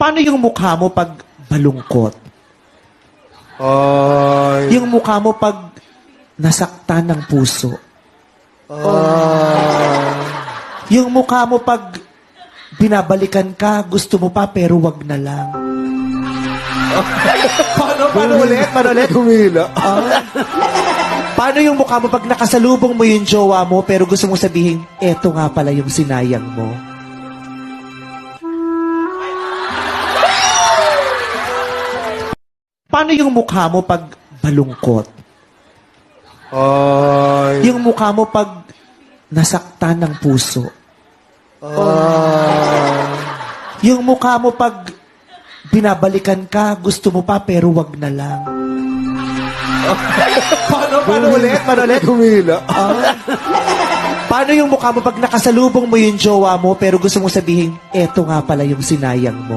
Paano yung mukha mo pag malungkot? Ay. Yung mukha mo pag nasaktan ng puso? Yung mukha mo pag binabalikan ka, gusto mo pa pero wag na lang? Paano ulit? Humila. Paano yung mukha mo pag nakasalubong mo yung jowa mo pero gusto mo sabihin, eto nga pala yung sinayang mo? Paano yung mukha mo pag malungkot? Ay. Yung mukha mo pag nasaktan ng puso? Yung mukha mo pag binabalikan ka, gusto mo pa pero wag na lang? Paano ulit? Humila. Paano yung mukha mo pag nakasalubong mo yung jowa mo pero gusto mo sabihin, eto nga pala yung sinayang mo?